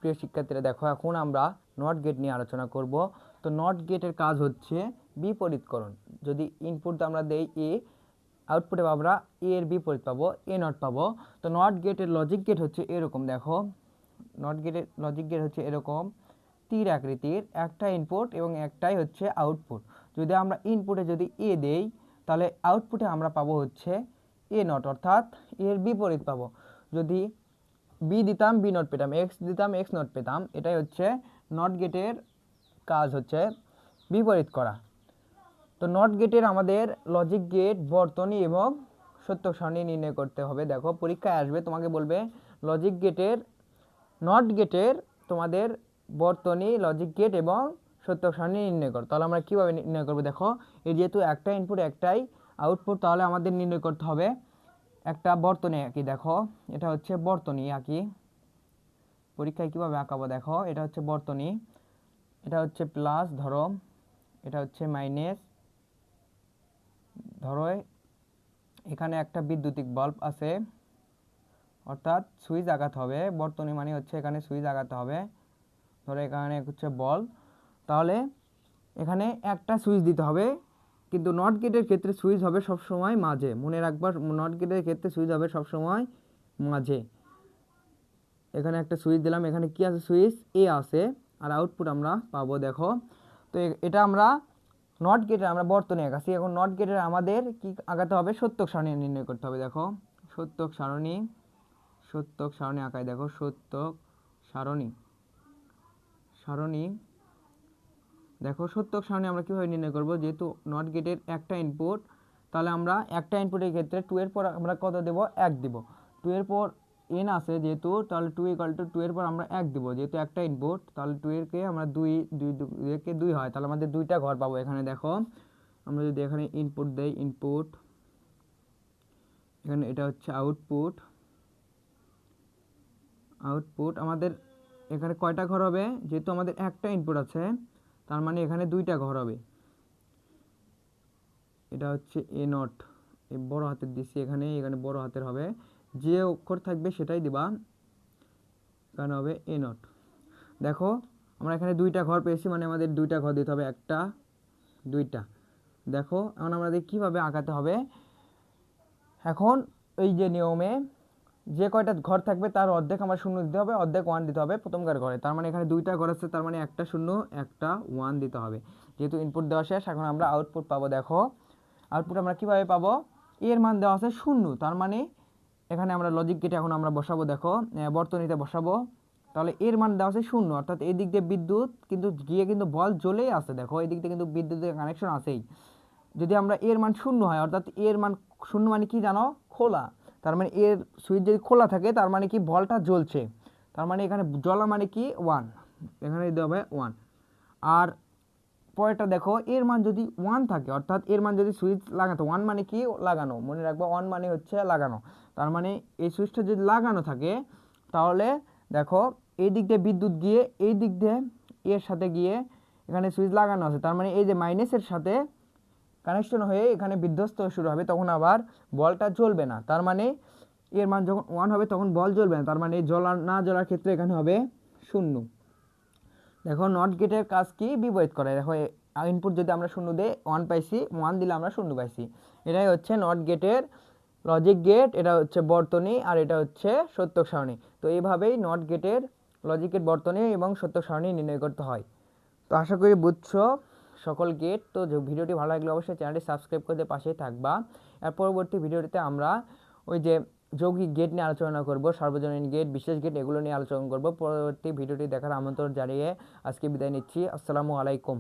প্রিয় শিক্ষার্থীরা দেখো এখন আমরা নট গেট নিয়ে আলোচনা করব। তো নট গেটের কাজ হচ্ছে বিপরীতকরণ। যদি ইনপুট আমরা দেই এ, আউটপুটে আমরা এ এর বিপরীত পাবো, এ নট পাবো। তো নট গেটের লজিক গেট হচ্ছে এরকম, দেখো নট গেটের লজিক গেট হচ্ছে এরকম তীর আকৃতির, একটা ইনপুট এবং একটাই হচ্ছে আউটপুট। যদি আমরা ইনপুটে যদি এ দেই তাহলে আউটপুটে আমরা পাবো হচ্ছে এ নট, অর্থাৎ এর বিপরীত পাবো। যদি বি দিতাম বি নট পেতাম, এক্স দিতাম এক্স নট পেতাম। এটাই হচ্ছে নট গেটের কাজ, হচ্ছে বিপরীত করা। তো নট গেটের আমাদের লজিক গেট, বর্তনী এবং সত্য সারণী নির্ণয় করতে হবে। দেখো পরীক্ষায় আসবে, তোমাকে বলবে লজিক গেটের, নট গেটের তোমাদের বর্তনী, লজিক গেট এবং সত্য সারণী নির্ণয় করো। তাহলে আমরা কীভাবে নির্ণয় করবো? দেখো এই যেহেতু একটা ইনপুট একটাই আউটপুট, তাহলে আমাদের নির্ণয় করতে হবে একটা বর্তনী আঁকি। দেখো এটা হচ্ছে বর্তনী আঁকি, পরীক্ষায় কীভাবে আঁকাবো দেখো, এটা হচ্ছে বর্তনী, এটা হচ্ছে প্লাস ধরো, এটা হচ্ছে মাইনাস ধরো, এখানে একটা বৈদ্যুতিক বাল্ব আছে, অর্থাৎ সুইচ আঘাতে হবে। বর্তনী মানে হচ্ছে এখানে সুইচ আঘাতে হবে, ধরো এখানে হচ্ছে বল, তাহলে এখানে একটা সুইচ দিতে হবে। কিন্তু নট গেটের ক্ষেত্রে সুইচ হবে সবসময় মাঝে, মনে রাখবার, নট গেটের ক্ষেত্রে সুইচ হবে সবসময় মাঝে। এখানে একটা সুইচ দিলাম, এখানে কি আছে? সুইচ এ আছে, আর আউটপুট আমরা পাবো। দেখো তো এটা আমরা নট গেটের আমরা বর্তনী আঁকাছি। এখন নট গেটের আমাদের কি আঁকাতে হবে? সত্যক সারণী নির্ণয় করতে হবে। দেখো সত্যক সারণী, সত্যক সারণী আঁকায়, দেখো সত্যক সারণী, সারণী দেখো সত্যক সারণী আমরা কীভাবে নির্ণয় করব? যেহেতু নট গেটের একটা ইনপুট, তাহলে আমরা একটা ইনপুটের ক্ষেত্রে 2 এর পর আমরা কত দেব? 1 দিব। 2 এর পর n আছে যেহেতু, তাহলে 2 = 2 এর পর আমরা 1 দিব। যেহেতু একটা ইনপুট, তাহলে 2 এরকে আমরা 2 হয়, তাহলে আমাদের দুইটা ঘর পাবো। এখানে দেখো আমরা যদি এখানে ইনপুট দেই, ইনপুট, এখানে এটা হচ্ছে আউটপুট, আউটপুট আমাদের এখানে কয়টা ঘর হবে? যেহেতু আমাদের একটা ইনপুট আছে, তার মানে এখানে দুইটা ঘর হবে। এটা হচ্ছে এ নট, এই বড় হাতের দিচ্ছি এখানে, এখানে বড় হাতের হবে, যে অক্ষর থাকবে সেটাই দিবা, এখানে হবে এ নট। দেখো আমরা এখানে দুইটা ঘর পেয়েছি, মানে আমাদের দুইটা ঘর দিতে হবে, একটা দুইটা। দেখো এখন আমাদের কীভাবে আঁকাতে হবে? এখন এই যে নিয়মে যে কয়টা ঘর থাকবে তার অর্ধেক আমরা শূন্য দিতে হবে, অর্ধেক 1 দিতে হবে প্রথমকার ঘরে। তার মানে এখানে দুইটা ঘর আছে, তার মানে একটা শূন্য একটা 1 দিতে হবে। যেহেতু ইনপুট দেওয়া শেষ, এখন আমরা আউটপুট পাবো। দেখো আউটপুট আমরা কীভাবে পাবো? এর মান দেওয়া আছে 0, তার মানে এখানে আমরা লজিক গেটে এখন আমরা বসাবো। দেখো বর্তনীতে বসাবো, তাহলে এর মান দেওয়া আছে 0, অর্থাৎ এই দিক দিয়ে বিদ্যুৎ কিন্তু গিয়ে কিন্তু বল জ্বলেই আছে। দেখো এই দিক দিয়ে কিন্তু বিদ্যুতের কানেকশন আছেই। যদি আমরা এর মান 0 হয়, অর্থাৎ এর মান 0 মানে কি জানো? খোলা। তার মানে এর সুইচ যদি খোলা থাকে তার মানে কি বলটা জ্বলছে, তার মানে এখানে জ্বলা মানে কি 1, এখানে দিতে হবে 1। আর পরেরটা দেখো, এর মান যদি 1 থাকে, অর্থাৎ এর মান যদি সুইচ লাগাতো, 1 মানে কি? লাগানো, মনে রাখবো 1 মানে হচ্ছে লাগানো। তার মানে এই সুইচটা যদি লাগানো থাকে, তাহলে দেখো এই দিক দিয়ে বিদ্যুৎ গিয়ে এই দিক দিয়ে এর সাথে গিয়ে এখানে সুইচ লাগানো আছে, তার মানে এই যে মাইনাসের সাথে কানেকশন হয়ে এখানে বিধ্বস্ত শুরু হবে, তখন আবার বলটা জ্বলবে না। তার মানে এর মান যখন 1 হবে তখন বল জ্বলবে না, তার মানে জ্বলার না জ্বলার ক্ষেত্রে এখানে হবে 0। দেখো নট গেটের কাজ কি? বিপরীত করে। দেখো ইনপুট যদি আমরা 0 দিই 1 পাইছি, 1 দিলে আমরা 0 পাইছি। এটাই হচ্ছে নট গেটের লজিক গেট, এটা হচ্ছে বর্তনী, আর এটা হচ্ছে সত্যক সারণী। তো এইভাবেই নট গেটের লজিক গেট, বর্তনী এবং সত্যক সারণী নির্ণয় করতে হয়। তো আশা করি বুঝছো সকল গেট। তো ভিডিওটি ভালো লাগলে অবশ্যই চ্যানেলটি সাবস্ক্রাইব করে পাশেই থাকবা। আর পরবর্তী ভিডিওটিতে আমরা ওই যে যৌগিক গেট নিয়ে আলোচনা করব, সার্বজনীন গেট, বিশেষ গেট, এগুলো নিয়ে আলোচনা করব। পরবর্তী ভিডিওটি দেখার আমন্ত্রণ জানিয়ে আজকে বিদায় নিচ্ছি। আসসালামু আলাইকুম।